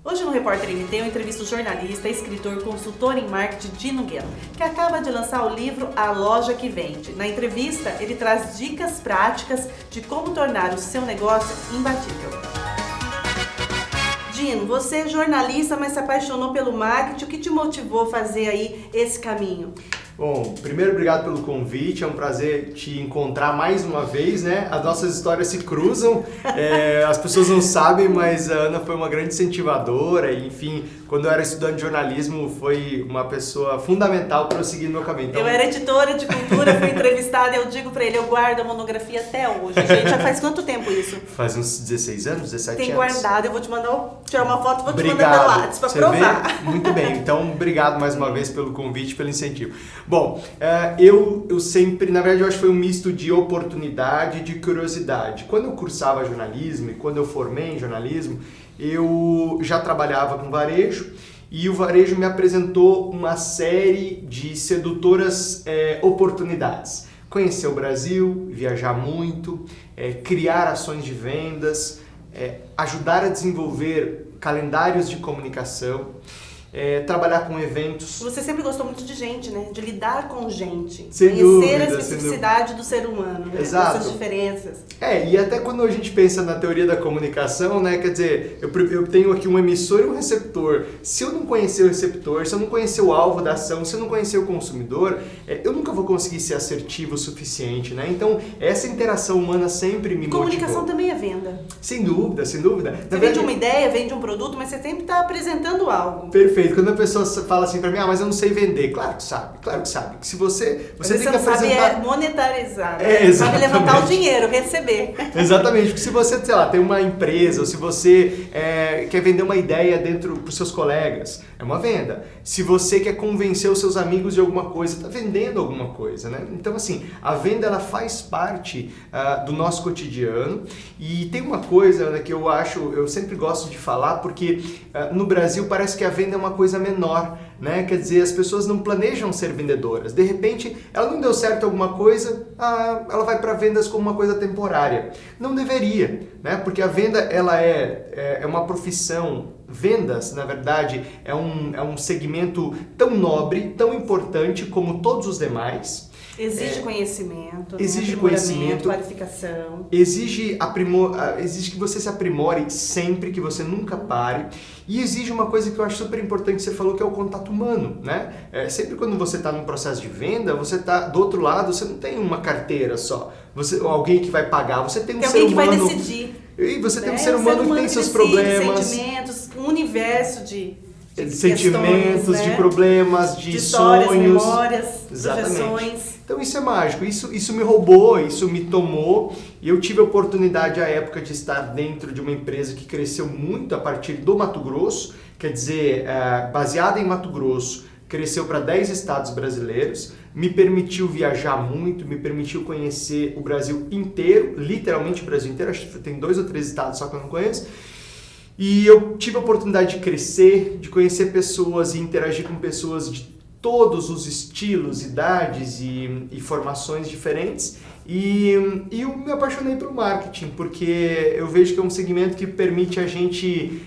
Hoje no Repórter MT eu entrevisto o jornalista, escritor, consultor em marketing Dino Gueno, que acaba de lançar o livro A Loja que Vende. Na entrevista, ele traz dicas práticas de como tornar o seu negócio imbatível. Dino, você é jornalista, mas se apaixonou pelo marketing. O que te motivou a fazer aí esse caminho? Bom, primeiro, obrigado pelo convite, é um prazer te encontrar mais uma vez, né? As nossas histórias se cruzam, as pessoas não sabem, mas a Ana foi uma grande incentivadora, e, enfim, quando eu era estudante de jornalismo, foi uma pessoa fundamental para eu seguir no meu caminho. Então... Eu era editora de cultura, fui entrevistada e eu digo para ele, eu guardo a monografia até hoje. Gente, já faz quanto tempo isso? Faz uns 16 anos, 17 Tem anos. Tem guardado, eu vou te mandar, tirar uma foto e vou te Obrigado. mandar pelo WhatsApp para provar. Vê? Muito bem, então obrigado mais uma vez pelo convite, pelo incentivo. Bom, eu sempre, na verdade eu acho que foi um misto de oportunidade e de curiosidade. Quando eu cursava jornalismo e quando eu formei em jornalismo, eu já trabalhava com varejo e o varejo me apresentou uma série de sedutoras oportunidades. Conhecer o Brasil, viajar muito, criar ações de vendas, ajudar a desenvolver calendários de comunicação, trabalhar com eventos. Você sempre gostou muito de gente, né? De lidar com gente. Sem conhecer dúvida, a especificidade do ser humano, né? Exato. Essas diferenças. E até quando a gente pensa na teoria da comunicação, né? Quer dizer, eu tenho aqui um emissor e um receptor. Se eu não conhecer o receptor, se eu não conhecer o alvo da ação, se eu não conhecer o consumidor, eu nunca vou conseguir ser assertivo o suficiente, né? Então, essa interação humana sempre me motivou. Comunicação também é venda. Sem dúvida, sem dúvida. Você vende uma ideia, vende um produto, mas você sempre está apresentando algo. Perfeito. Quando a pessoa fala assim pra mim, mas eu não sei vender. Claro que sabe, claro que sabe. Se você tem que apresentar... sabe monetarizar, né? Sabe levantar o dinheiro, receber. Exatamente, porque se você, sei lá, tem uma empresa, ou se você quer vender uma ideia dentro pros seus colegas, é uma venda. Se você quer convencer os seus amigos de alguma coisa, tá vendendo alguma coisa, né? Então, assim, a venda, ela faz parte do nosso cotidiano. E tem uma coisa, Ana, que eu sempre gosto de falar, porque no Brasil parece que a venda é uma coisa menor, né? Quer dizer, as pessoas não planejam ser vendedoras. De repente, ela não deu certo alguma coisa, ela vai para vendas como uma coisa temporária. Não deveria, né? Porque a venda, ela é uma profissão. Vendas, na verdade, é um segmento tão nobre, tão importante como todos os demais. Exige conhecimento, exige conhecimento, qualificação. Exige que você se aprimore sempre, que você nunca pare. E exige uma coisa que eu acho super importante que você falou, que é o contato humano, né? Sempre quando você está num processo de venda, você está do outro lado, você não tem uma carteira só, alguém que vai pagar, você tem um ser humano... Tem alguém que vai decidir. E você tem um ser humano que tem seus problemas. Sentimentos, um universo de sentimentos, questões, né? De problemas, de histórias, sonhos. memórias, Exatamente. projeções. Então isso é mágico, isso me roubou, isso me tomou, e eu tive a oportunidade à época de estar dentro de uma empresa que cresceu muito a partir do Mato Grosso, quer dizer, baseada em Mato Grosso, cresceu para 10 estados brasileiros, me permitiu viajar muito, me permitiu conhecer o Brasil inteiro, literalmente o Brasil inteiro, acho que tem 2 ou 3 estados só que eu não conheço. E eu tive a oportunidade de crescer, de conhecer pessoas e interagir com pessoas de todos os estilos, idades e formações diferentes. E eu me apaixonei pelo marketing, porque eu vejo que é um segmento que permite a gente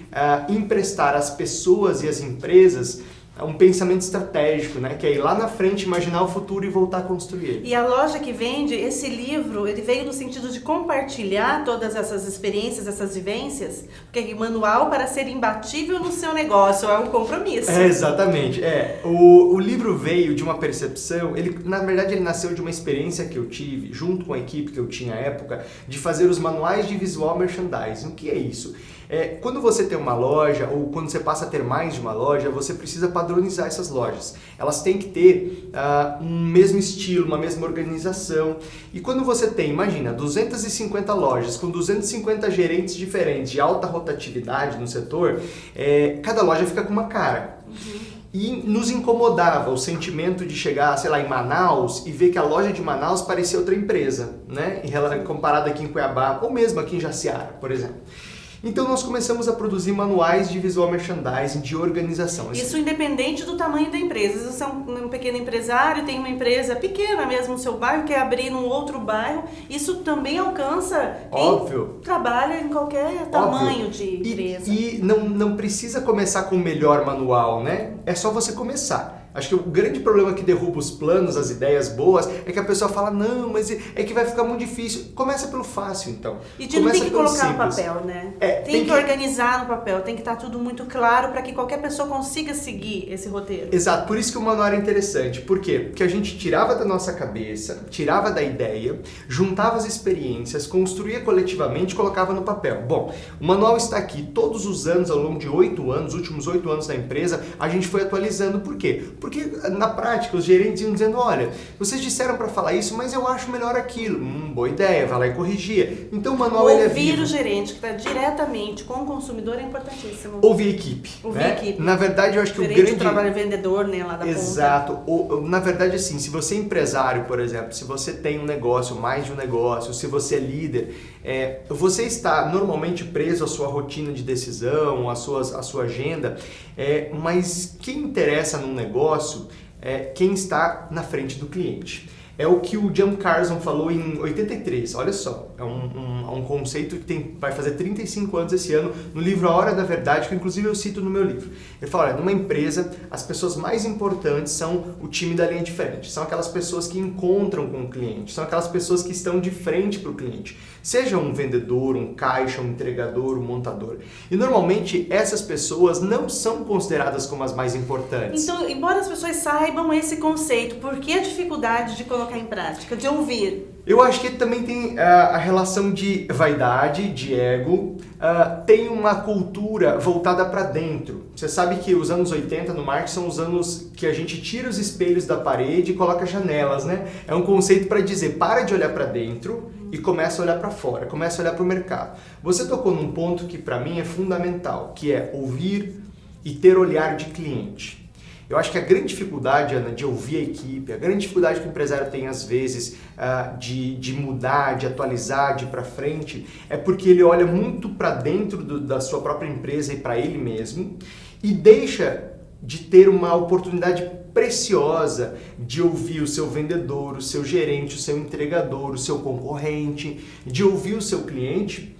emprestar às pessoas e às empresas um pensamento estratégico, né? Que é ir lá na frente, imaginar o futuro e voltar a construir ele. E a Loja que Vende, esse livro, ele veio no sentido de compartilhar todas essas experiências, essas vivências, porque é manual para ser imbatível no seu negócio, é um compromisso. Exatamente. O livro veio de uma percepção, na verdade ele nasceu de uma experiência que eu tive, junto com a equipe que eu tinha à época, de fazer os manuais de visual merchandising. O que é isso? Quando você tem uma loja, ou quando você passa a ter mais de uma loja, você precisa padronizar essas lojas. Elas têm que ter um mesmo estilo, uma mesma organização. E quando você tem, imagina, 250 lojas com 250 gerentes diferentes de alta rotatividade no setor, cada loja fica com uma cara. E nos incomodava o sentimento de chegar, sei lá, em Manaus e ver que a loja de Manaus parecia outra empresa, né? Comparada aqui em Cuiabá, ou mesmo aqui em Jaciara, por exemplo. Então nós começamos a produzir manuais de visual merchandising, de organização. Isso independente do tamanho da empresa. Se você é um pequeno empresário, tem uma empresa pequena mesmo no seu bairro, quer abrir num outro bairro, isso também alcança quem trabalha em qualquer tamanho de empresa. E não precisa começar com o melhor manual, né? É só você começar. Acho que o grande problema que derruba os planos, as ideias boas, é que a pessoa fala, não, mas é que vai ficar muito difícil. Começa pelo fácil, então. E não tem que colocar no papel, né? Tem que organizar no papel, tem que estar tudo muito claro para que qualquer pessoa consiga seguir esse roteiro. Exato, por isso que o manual era interessante. Por quê? Porque a gente tirava da nossa cabeça, tirava da ideia, juntava as experiências, construía coletivamente e colocava no papel. Bom, o manual está aqui todos os anos, ao longo de 8 anos, os últimos 8 anos da empresa, a gente foi atualizando. Por quê? Porque na prática os gerentes iam dizendo, olha, vocês disseram para falar isso, mas eu acho melhor aquilo. Boa ideia, vai lá e corrigia. Então o manual ele é vivo. Ouvir o gerente que está diretamente com o consumidor é importantíssimo. Ouvir a equipe. Ouvir a equipe. Na verdade, eu acho que o grande trabalho vendedor, né, lá da Exato. Na verdade, assim, se você é empresário, por exemplo, se você tem um negócio, mais de um negócio, se você é líder, você está normalmente preso à sua rotina de decisão, à sua agenda, mas quem interessa num negócio é quem está na frente do cliente. É o que o Jim Carson falou em 83, olha só, é um conceito que vai fazer 35 anos esse ano, no livro A Hora da Verdade, que inclusive eu cito no meu livro. Ele fala, olha, numa empresa, as pessoas mais importantes são o time da linha de frente, são aquelas pessoas que encontram com o cliente, são aquelas pessoas que estão de frente para o cliente, seja um vendedor, um caixa, um entregador, um montador. E normalmente essas pessoas não são consideradas como as mais importantes. Então, embora as pessoas saibam esse conceito, por que a dificuldade de colocar em prática, de ouvir? Eu acho que também tem a relação de vaidade, de ego, tem uma cultura voltada para dentro. Você sabe que os anos 80 no marketing são os anos que a gente tira os espelhos da parede e coloca janelas, né? É um conceito para dizer, para de olhar para dentro e começa a olhar para fora, começa a olhar para o mercado. Você tocou num ponto que para mim é fundamental, que é ouvir e ter olhar de cliente. Eu acho que a grande dificuldade, Ana, de ouvir a equipe, a grande dificuldade que o empresário tem às vezes de mudar, de atualizar, de ir para frente, é porque ele olha muito para dentro da sua própria empresa e para ele mesmo e deixa de ter uma oportunidade preciosa de ouvir o seu vendedor, o seu gerente, o seu entregador, o seu concorrente, de ouvir o seu cliente.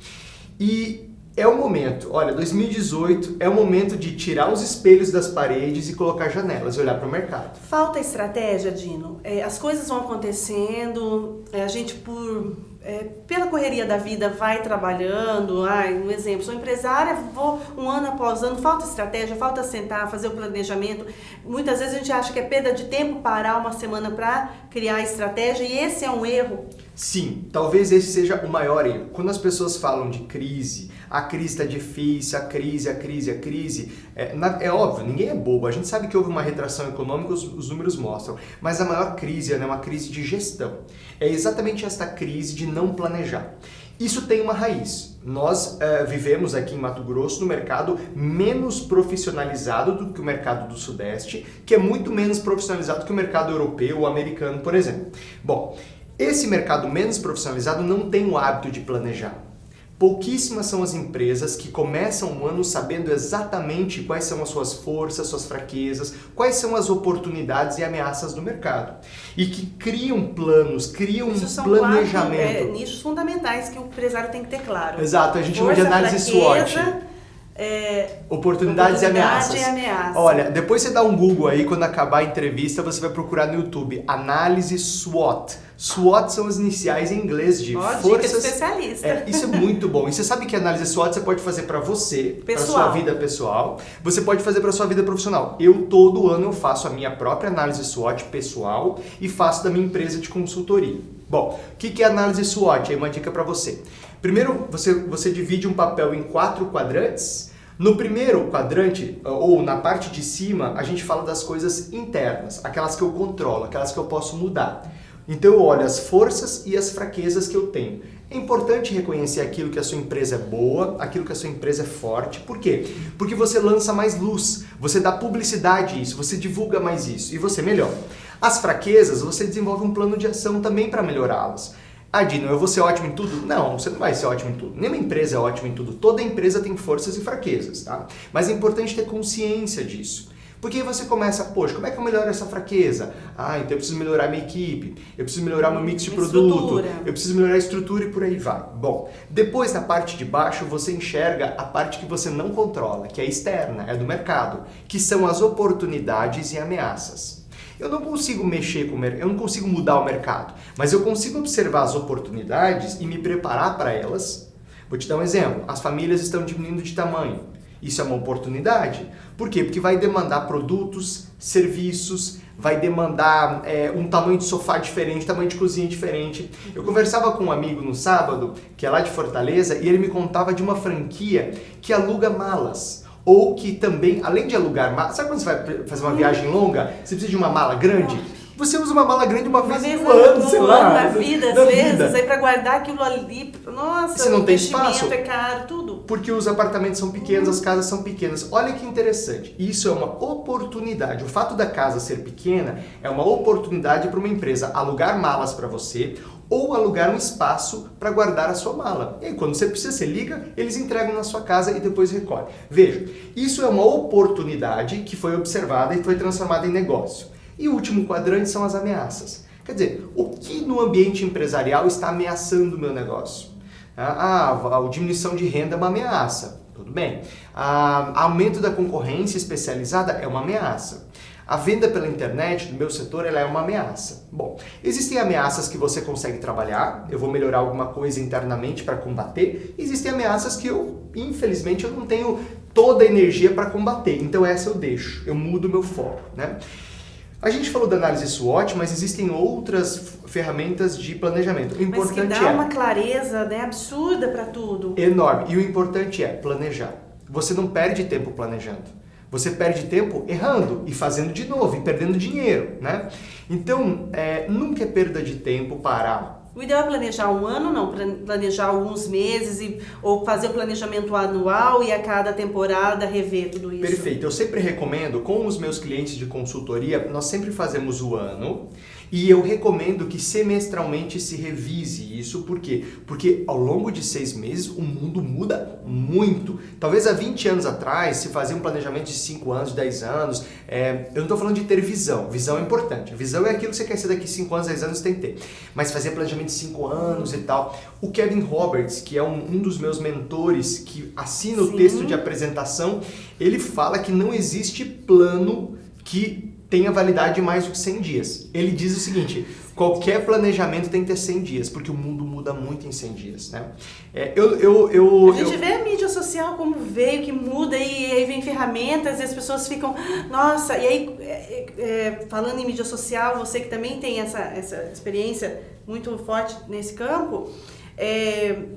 E é o momento, olha, 2018 é o momento de tirar os espelhos das paredes e colocar janelas e olhar para o mercado. Falta estratégia, Dino. As coisas vão acontecendo, a gente pela correria da vida vai trabalhando. Um exemplo, sou empresária, vou um ano após ano, falta estratégia, falta sentar, fazer o planejamento. Muitas vezes a gente acha que é perda de tempo parar uma semana para criar estratégia e esse é um erro. Sim, talvez esse seja o maior erro. Quando as pessoas falam de crise, a crise está difícil, a crise, é óbvio, ninguém é bobo, a gente sabe que houve uma retração econômica, os números mostram, mas a maior crise é uma crise de gestão. É exatamente esta crise de não planejar. Isso tem uma raiz. Nós vivemos aqui em Mato Grosso no mercado menos profissionalizado do que o mercado do Sudeste, que é muito menos profissionalizado que o mercado europeu ou americano, por exemplo. Bom, esse mercado menos profissionalizado não tem o hábito de planejar. Pouquíssimas são as empresas que começam um ano sabendo exatamente quais são as suas forças, suas fraquezas, quais são as oportunidades e ameaças do mercado. E que criam planos, criam um planejamento. São nichos fundamentais que o empresário tem que ter claro. Exato, a gente chama de análise SWOT. Oportunidades e ameaças. Olha, depois você dá um Google aí, quando acabar a entrevista, você vai procurar no YouTube, análise SWOT. SWOT são as iniciais em inglês de forças. Dica de especialista. Isso é muito bom. E você sabe que a análise SWOT você pode fazer para você, para sua vida pessoal. Você pode fazer para sua vida profissional. Todo ano eu faço a minha própria análise SWOT pessoal e faço da minha empresa de consultoria. Bom, o que é análise SWOT? Aí uma dica para você. Primeiro, você divide um papel em 4 quadrantes. No primeiro quadrante, ou na parte de cima, a gente fala das coisas internas, aquelas que eu controlo, aquelas que eu posso mudar. Então eu olho as forças e as fraquezas que eu tenho. É importante reconhecer aquilo que a sua empresa é boa, aquilo que a sua empresa é forte. Por quê? Porque você lança mais luz, você dá publicidade a isso, você divulga mais isso e você melhora. As fraquezas, você desenvolve um plano de ação também para melhorá-las. Ah, Dino, eu vou ser ótimo em tudo? Não, você não vai ser ótimo em tudo. Nenhuma empresa é ótima em tudo. Toda empresa tem forças e fraquezas, tá? Mas é importante ter consciência disso. Porque aí você começa, poxa, como é que eu melhoro essa fraqueza? Ah, então eu preciso melhorar minha equipe, eu preciso melhorar meu mix de produto, eu preciso melhorar a estrutura e por aí vai. Bom, depois na parte de baixo você enxerga a parte que você não controla, que é externa, é do mercado, que são as oportunidades e ameaças. Eu não consigo mexer com o mercado, eu não consigo mudar o mercado, mas eu consigo observar as oportunidades e me preparar para elas. Vou te dar um exemplo, as famílias estão diminuindo de tamanho. Isso é uma oportunidade. Por quê? Porque vai demandar produtos, serviços, vai demandar um tamanho de sofá diferente, tamanho de cozinha diferente. Eu conversava com um amigo no sábado, que é lá de Fortaleza, e ele me contava de uma franquia que aluga malas. Ou que também, além de alugar malas, sabe quando você vai fazer uma viagem longa, você precisa de uma mala grande? Você usa uma mala grande uma vez no ano, sei lá. Na vida, às vezes, aí pra guardar aquilo ali, nossa, você não tem espaço, é caro, tudo. Porque os apartamentos são pequenos, as casas são pequenas. Olha que interessante, isso é uma oportunidade. O fato da casa ser pequena é uma oportunidade para uma empresa alugar malas para você ou alugar um espaço para guardar a sua mala. E aí, quando você precisa, você liga, eles entregam na sua casa e depois recolhem. Veja, isso é uma oportunidade que foi observada e foi transformada em negócio. E o último quadrante são as ameaças. Quer dizer, o que no ambiente empresarial está ameaçando o meu negócio? A diminuição de renda é uma ameaça. Tudo bem. Aumento da concorrência especializada é uma ameaça. A venda pela internet do meu setor ela é uma ameaça. Bom, existem ameaças que você consegue trabalhar, eu vou melhorar alguma coisa internamente para combater. Existem ameaças que infelizmente, eu não tenho toda a energia para combater. Então essa eu deixo, eu mudo o meu foco, né? A gente falou da análise SWOT, mas existem outras ferramentas de planejamento. O importante mas que dá uma clareza, né, absurda para tudo. Enorme. E o importante é planejar. Você não perde tempo planejando. Você perde tempo errando e fazendo de novo e perdendo dinheiro, né? Então, nunca é perda de tempo parar. O ideal é planejar um ano, não, planejar alguns meses ou fazer um planejamento anual e a cada temporada rever tudo isso. Perfeito. Eu sempre recomendo, com os meus clientes de consultoria, nós sempre fazemos o ano e eu recomendo que semestralmente se revise isso. Por quê? Porque ao longo de 6 meses o mundo muda muito. Talvez há 20 anos atrás se fazia um planejamento de 5 anos, de 10 anos. Eu não estou falando de ter visão. Visão é importante. A visão é aquilo que você quer ser daqui 5 anos, 10 anos, tem que ter. Mas fazer planejamento de 5 anos e tal. O Kevin Roberts, que é um dos meus mentores, que assina o texto de apresentação, ele fala que não existe plano que tenha validade de mais do que 100 dias. Ele diz o seguinte, qualquer planejamento tem que ter 100 dias, porque o mundo muda muito em 100 dias, né? A gente vê a mídia social como veio, que muda, e aí vem ferramentas e as pessoas ficam, nossa, e aí, falando em mídia social, você que também tem essa experiência muito forte nesse campo,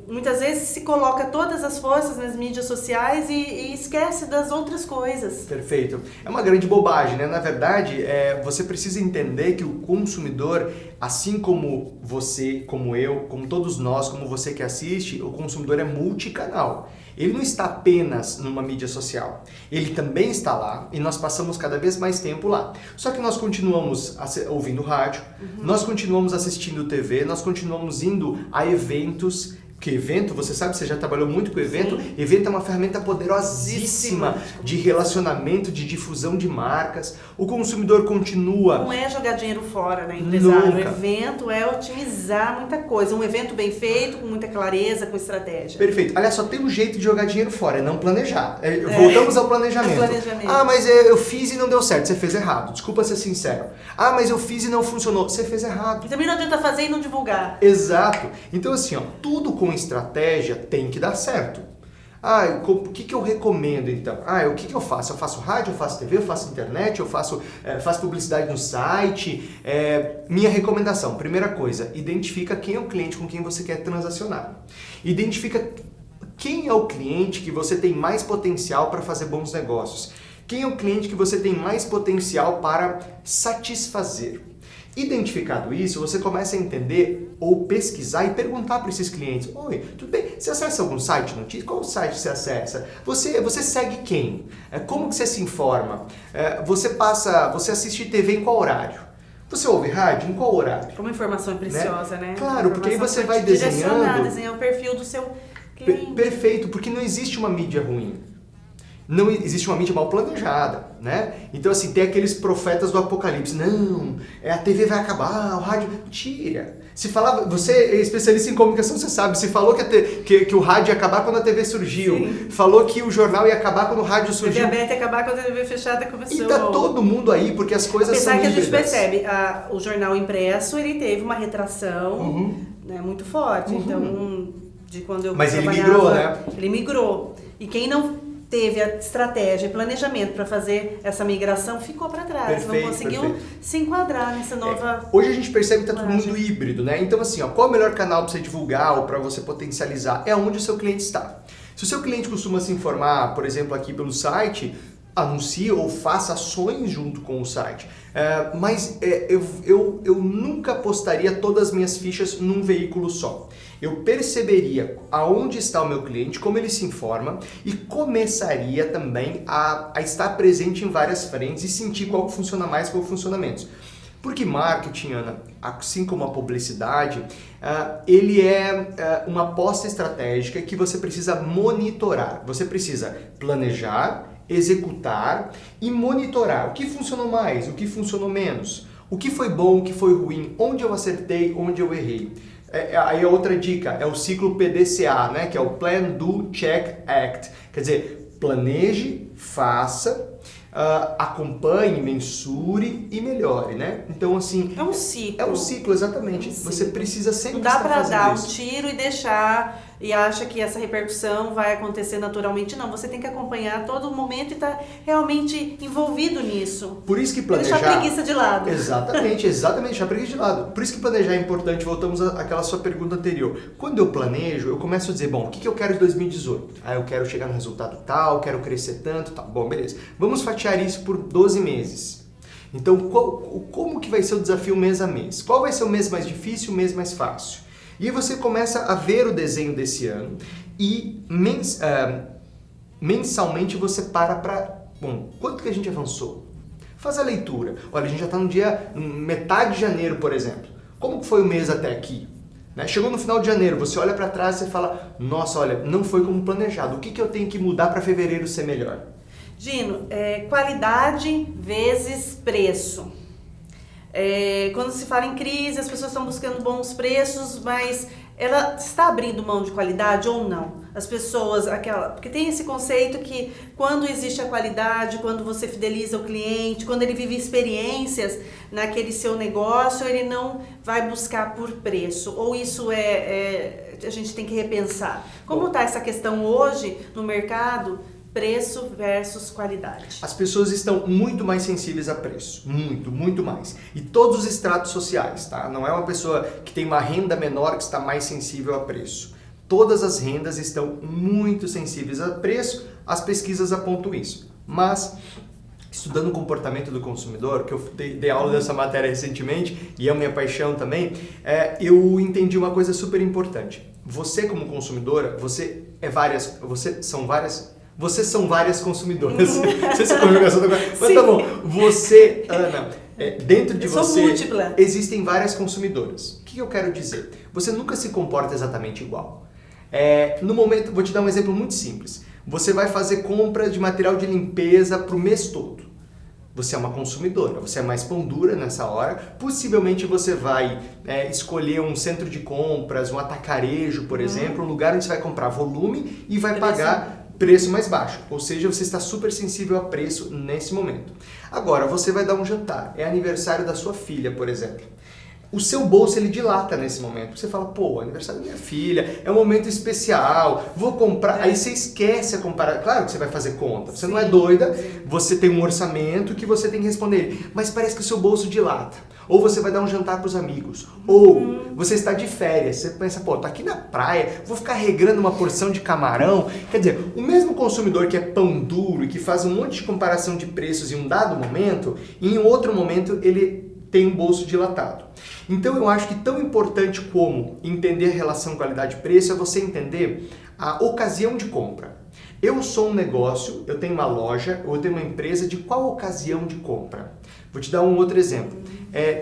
muitas vezes se coloca todas as forças nas mídias sociais e esquece das outras coisas. Perfeito. É uma grande bobagem, né? Na verdade, você precisa entender que o consumidor, assim como você, como eu, como todos nós, como você que assiste, o consumidor é multicanal. Ele não está apenas numa mídia social. Ele também está lá e nós passamos cada vez mais tempo lá. Só que nós continuamos ouvindo rádio, nós continuamos assistindo TV, nós continuamos indo a eventos. Porque evento, você sabe, você já trabalhou muito com evento. Sim. Evento é uma ferramenta poderosíssima de relacionamento, de difusão de marcas. O consumidor continua... Não é jogar dinheiro fora, né, empresário? Nunca. O evento é otimizar muita coisa. Um evento bem feito, com muita clareza, com estratégia. Perfeito. Aliás, só tem um jeito de jogar dinheiro fora, é não planejar. Voltamos ao planejamento. Ah, mas eu fiz e não deu certo. Você fez errado. Desculpa ser sincero. Ah, mas eu fiz e não funcionou. Você fez errado. E também não adianta fazer e não divulgar. Exato. Então, assim, tudo com estratégia tem que dar certo. O que eu recomendo então? O que eu faço? Eu faço rádio, eu faço TV, eu faço internet, eu faço publicidade no site. Minha recomendação, primeira coisa, identifica quem é o cliente com quem você quer transacionar. Identifica quem é o cliente que você tem mais potencial para fazer bons negócios. Quem é o cliente que você tem mais potencial para satisfazer. Identificado isso, você começa a entender ou pesquisar e perguntar para esses clientes: oi, tudo bem? Você acessa algum site de notícias? Qual site você acessa? Você segue quem? Como que você se informa? Você assiste TV em qual horário? Você ouve rádio em qual horário? Como informação é preciosa, né? Claro, porque aí você vai desenhar o perfil do seu cliente. Perfeito, porque não existe uma mídia ruim. Não existe uma mídia mal planejada, né? Então, assim, tem aqueles profetas do apocalipse. Não, a TV vai acabar, o rádio... Tira. Se falava... Você é especialista em comunicação, você sabe. Se falou que o rádio ia acabar quando a TV surgiu. Sim. Falou que o jornal ia acabar quando o rádio surgiu. A TV aberta ia acabar quando a TV fechada começou. E tá todo mundo aí, porque as coisas são híbridas. Apesar que a gente percebe, o jornal impresso, ele teve uma retração né, muito forte. Então, de quando eu Mas ele migrou, né? Ele migrou. E quem não teve a estratégia e planejamento para fazer essa migração, ficou para trás, não conseguiu se enquadrar nessa nova... Hoje a gente percebe que está todo mundo híbrido, né? Então assim, qual é o melhor canal para você divulgar ou para você potencializar? É onde o seu cliente está. Se o seu cliente costuma se informar, por exemplo, aqui pelo site, anuncie ou faça ações junto com o site. Eu nunca postaria todas as minhas fichas num veículo só. Eu perceberia aonde está o meu cliente, como ele se informa e começaria também a estar presente em várias frentes e sentir qual funciona mais, qual funciona menos. Porque marketing, Ana, assim como a publicidade, ele é uma aposta estratégica que você precisa monitorar. Você precisa planejar, executar e monitorar o que funcionou mais, o que funcionou menos, o que foi bom, o que foi ruim, onde eu acertei, onde eu errei. Aí a outra dica é o ciclo PDCA, né? Que é o Plan, Do, Check, Act. Quer dizer, planeje, faça, acompanhe, mensure e melhore, né? Então, assim... É um ciclo. É um ciclo, exatamente. Você precisa sempre estar fazendo isso. Não dá pra dar um tiro e deixar... E acha que essa repercussão vai acontecer naturalmente. Não, você tem que acompanhar todo momento e estar realmente envolvido nisso. Por isso que planejar... Deixar a preguiça de lado. Exatamente, deixar a preguiça de lado. Por isso que planejar é importante. Voltamos àquela sua pergunta anterior. Quando eu planejo, eu começo a dizer, bom, o que eu quero em 2018? Eu quero chegar no resultado tal, quero crescer tanto, tal. Bom, beleza. Vamos fatiar isso por 12 meses. Então, como que vai ser o desafio mês a mês? Qual vai ser o mês mais difícil, o mês mais fácil? E aí você começa a ver o desenho desse ano e mensalmente você para, bom, quanto que a gente avançou? Faz a leitura. Olha, a gente já está no dia metade de janeiro, por exemplo. Como foi o mês até aqui? Né? Chegou no final de janeiro, você olha para trás e fala, nossa, olha, não foi como planejado. O que eu tenho que mudar para fevereiro ser melhor? Gino, qualidade vezes preço. Quando se fala em crise, as pessoas estão buscando bons preços, mas ela está abrindo mão de qualidade ou não? As pessoas, porque tem esse conceito que quando existe a qualidade, quando você fideliza o cliente, quando ele vive experiências naquele seu negócio, ele não vai buscar por preço. Ou isso a gente tem que repensar. Como está essa questão hoje no mercado? Preço versus qualidade. As pessoas estão muito mais sensíveis a preço, muito mais. E todos os estratos sociais, tá? Não é uma pessoa que tem uma renda menor que está mais sensível a preço. Todas as rendas estão muito sensíveis a preço, as pesquisas apontam isso. Mas, estudando o comportamento do consumidor, que eu dei aula dessa matéria recentemente, e é a minha paixão também, eu entendi uma coisa super importante. Você como consumidora, vocês são várias consumidoras. Não sei se é conjugação agora. Mas tá bom. Você, Ana, dentro de você múltipla. Existem várias consumidoras. O que eu quero dizer? Você nunca se comporta exatamente igual. No momento, vou te dar um exemplo muito simples. Você vai fazer compra de material de limpeza para o mês todo. Você é uma consumidora, você é mais pão dura nessa hora. Possivelmente você vai escolher um centro de compras, um atacarejo, por exemplo, um lugar onde você vai comprar volume e vai pagar preço mais baixo, ou seja, você está super sensível a preço nesse momento. Agora, você vai dar um jantar, é aniversário da sua filha, por exemplo. O seu bolso, ele dilata nesse momento. Você fala, pô, aniversário da minha filha, é um momento especial, vou comprar. Aí você esquece a comparar. Claro que você vai fazer conta, você não é doida, você tem um orçamento que você tem que responder ele, mas parece que o seu bolso dilata. Ou você vai dar um jantar para os amigos, ou você está de férias, você pensa, pô, tô aqui na praia, vou ficar regrando uma porção de camarão. Quer dizer, o mesmo consumidor que é pão duro e que faz um monte de comparação de preços em um dado momento, em outro momento ele tem um bolso dilatado. Então eu acho que tão importante como entender a relação qualidade-preço é você entender a ocasião de compra. Eu sou um negócio, eu tenho uma loja, ou eu tenho uma empresa de qual ocasião de compra? Vou te dar um outro exemplo.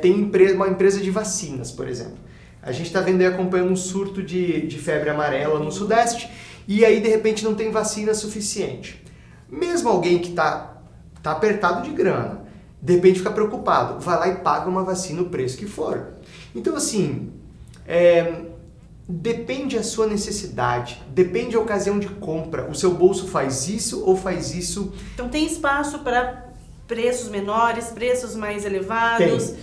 Tem uma empresa de vacinas, por exemplo. A gente está vendo e acompanhando um surto de febre amarela no Sudeste e aí de repente não tem vacina suficiente. Mesmo alguém que tá apertado de grana, de repente fica preocupado, vai lá e paga uma vacina o preço que for. Então assim, depende da sua necessidade, depende da ocasião de compra. O seu bolso faz isso ou faz isso? Então tem espaço para preços menores, preços mais elevados,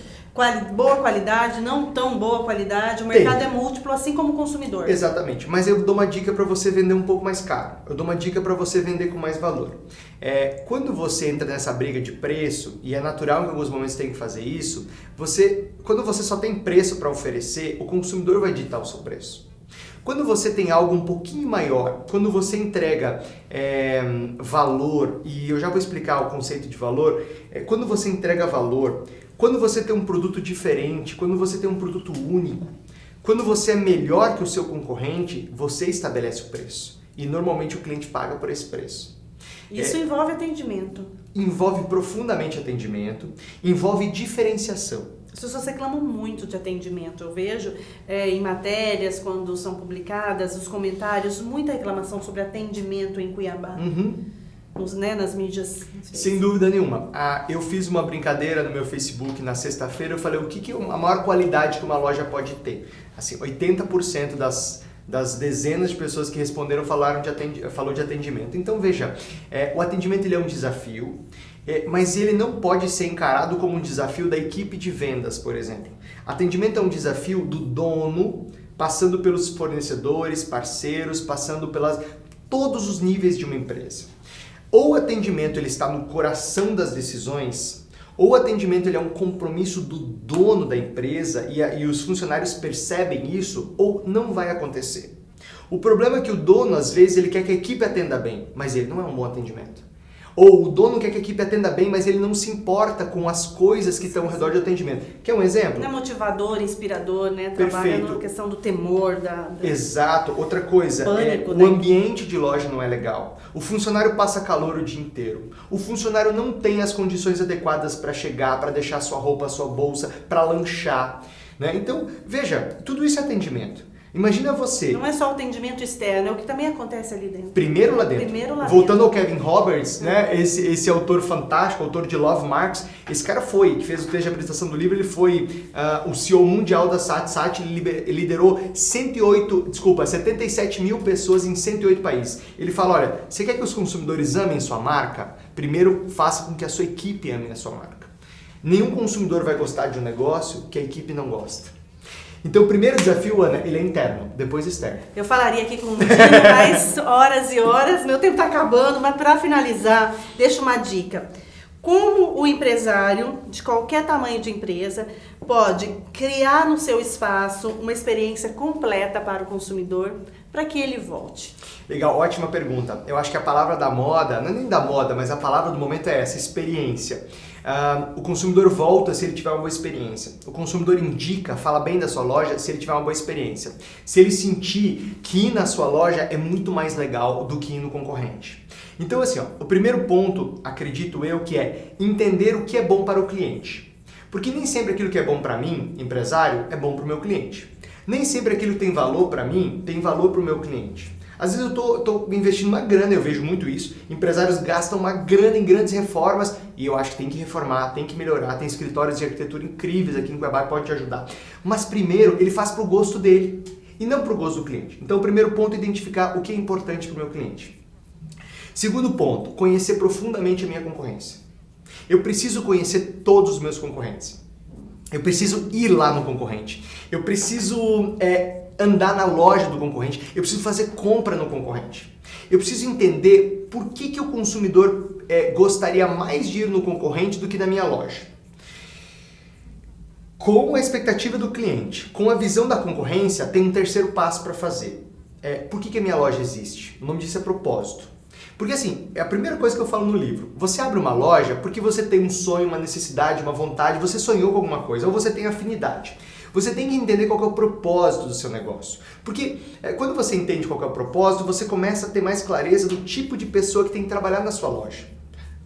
boa qualidade, não tão boa qualidade. O mercado é múltiplo, assim como o consumidor. Exatamente, mas eu dou uma dica para você vender um pouco mais caro. Eu dou uma dica para você vender com mais valor. Quando você entra nessa briga de preço, e é natural que em alguns momentos tem que fazer isso, quando você só tem preço para oferecer, o consumidor vai ditar o seu preço. Quando você tem algo um pouquinho maior, quando você entrega valor, e eu já vou explicar o conceito de valor, quando você entrega valor, quando você tem um produto diferente, quando você tem um produto único, quando você é melhor que o seu concorrente, você estabelece o preço. E normalmente o cliente paga por esse preço. Isso envolve atendimento. Envolve profundamente atendimento, envolve diferenciação. As pessoas reclamam muito de atendimento. Eu vejo em matérias, quando são publicadas, os comentários, muita reclamação sobre atendimento em Cuiabá. Nas mídias. Sem dúvida nenhuma. Eu fiz uma brincadeira no meu Facebook na sexta-feira, eu falei o que é a maior qualidade que uma loja pode ter. Assim, 80% das dezenas de pessoas que responderam falou de atendimento. Então veja, o atendimento ele é um desafio, mas ele não pode ser encarado como um desafio da equipe de vendas, por exemplo. Atendimento é um desafio do dono, passando pelos fornecedores, parceiros, passando todos os níveis de uma empresa. Ou o atendimento ele está no coração das decisões, ou o atendimento ele é um compromisso do dono da empresa e os funcionários percebem isso, ou não vai acontecer. O problema é que o dono, às vezes, ele quer que a equipe atenda bem, mas ele não é um bom atendimento. Ou o dono quer que a equipe atenda bem, mas ele não se importa com as coisas que estão ao redor do atendimento. Quer um exemplo? Não é motivador, inspirador, né? Trabalha na questão do temor, Exato. Outra coisa, pânico, o ambiente de loja não é legal. O funcionário passa calor o dia inteiro. O funcionário não tem as condições adequadas para chegar, para deixar sua roupa, sua bolsa, para lanchar. Né? Então, veja, tudo isso é atendimento. Imagina você... Não é só o atendimento externo, é o que também acontece ali dentro. Primeiro lá dentro. Voltando ao Kevin Roberts, né? Esse autor fantástico, autor de Love Marks, esse cara que fez o texto de apresentação do livro, ele foi o CEO mundial da SAT, ele liderou 77 mil pessoas em 108 países. Ele fala, olha, você quer que os consumidores amem sua marca? Primeiro, faça com que a sua equipe ame a sua marca. Nenhum consumidor vai gostar de um negócio que a equipe não gosta. Então o primeiro desafio, Ana, ele é interno, depois externo. Eu falaria aqui com o Dino mais horas e horas, meu tempo está acabando, mas para finalizar, deixa uma dica. Como o empresário, de qualquer tamanho de empresa, pode criar no seu espaço uma experiência completa para o consumidor, para que ele volte? Legal, ótima pergunta. Eu acho que a palavra da moda, não é nem da moda, mas a palavra do momento é essa, experiência. O consumidor volta se ele tiver uma boa experiência. O consumidor indica, fala bem da sua loja se ele tiver uma boa experiência. Se ele sentir que ir na sua loja é muito mais legal do que ir no concorrente. Então assim, o primeiro ponto, acredito eu, que é entender o que é bom para o cliente. Porque nem sempre aquilo que é bom para mim, empresário, é bom para o meu cliente. Nem sempre aquilo que tem valor para mim, tem valor para o meu cliente. Às vezes eu estou investindo uma grana, eu vejo muito isso, empresários gastam uma grana em grandes reformas e eu acho que tem que reformar, tem que melhorar, tem escritórios de arquitetura incríveis aqui em Cuiabá que podem te ajudar. Mas primeiro ele faz para o gosto dele e não para o gosto do cliente. Então o primeiro ponto é identificar o que é importante para o meu cliente. Segundo ponto, conhecer profundamente a minha concorrência. Eu preciso conhecer todos os meus concorrentes. Eu preciso ir lá no concorrente. Eu preciso andar na loja do concorrente. Eu preciso fazer compra no concorrente. Eu preciso entender por que o consumidor gostaria mais de ir no concorrente do que na minha loja. Com a expectativa do cliente, com a visão da concorrência, tem um terceiro passo para fazer. Por que a minha loja existe? O nome disso é propósito. Porque assim, é a primeira coisa que eu falo no livro. Você abre uma loja porque você tem um sonho, uma necessidade, uma vontade, você sonhou com alguma coisa, ou você tem afinidade. Você tem que entender qual que é o propósito do seu negócio. Porque quando você entende qual que é o propósito, você começa a ter mais clareza do tipo de pessoa que tem que trabalhar na sua loja.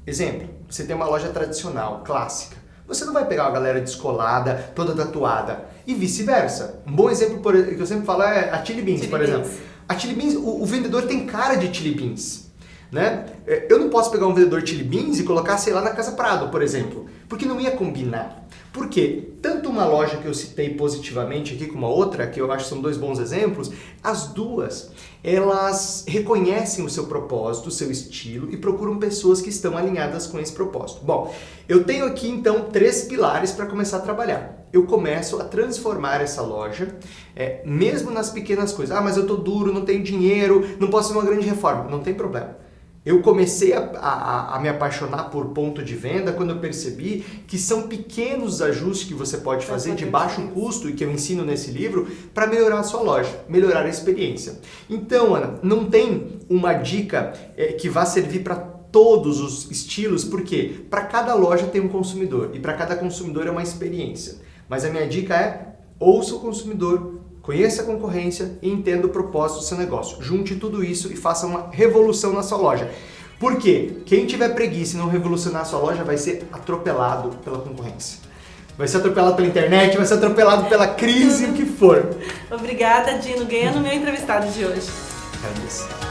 Exemplo, você tem uma loja tradicional, clássica. Você não vai pegar uma galera descolada, toda tatuada, e vice-versa. Um bom exemplo que eu sempre falo é a Chili Beans, por exemplo. A Chili Beans, o vendedor tem cara de Chili Beans. Né? Eu não posso pegar um vendedor de Chili Beans e colocar, sei lá, na Casa Prado, por exemplo, porque não ia combinar. Por quê? Tanto uma loja que eu citei positivamente aqui como a outra, que eu acho que são dois bons exemplos, as duas, elas reconhecem o seu propósito, o seu estilo e procuram pessoas que estão alinhadas com esse propósito. Bom, eu tenho aqui então 3 pilares para começar a trabalhar. Eu começo a transformar essa loja, mesmo nas pequenas coisas. Ah, mas eu tô duro, não tenho dinheiro, não posso fazer uma grande reforma. Não tem problema. Eu comecei a me apaixonar por ponto de venda quando eu percebi que são pequenos ajustes que você pode fazer de baixo custo e que eu ensino nesse livro para melhorar a sua loja, melhorar a experiência. Então, Ana, não tem uma dica que vá servir para todos os estilos, porque para cada loja tem um consumidor e para cada consumidor é uma experiência. Mas a minha dica é: ouça o consumidor, conheça a concorrência e entenda o propósito do seu negócio. Junte tudo isso e faça uma revolução na sua loja. Por quê? Quem tiver preguiça e não revolucionar a sua loja vai ser atropelado pela concorrência. Vai ser atropelado pela internet, vai ser atropelado pela crise, o que for. Obrigada, Dino. Ganhando meu entrevistado de hoje. É isso.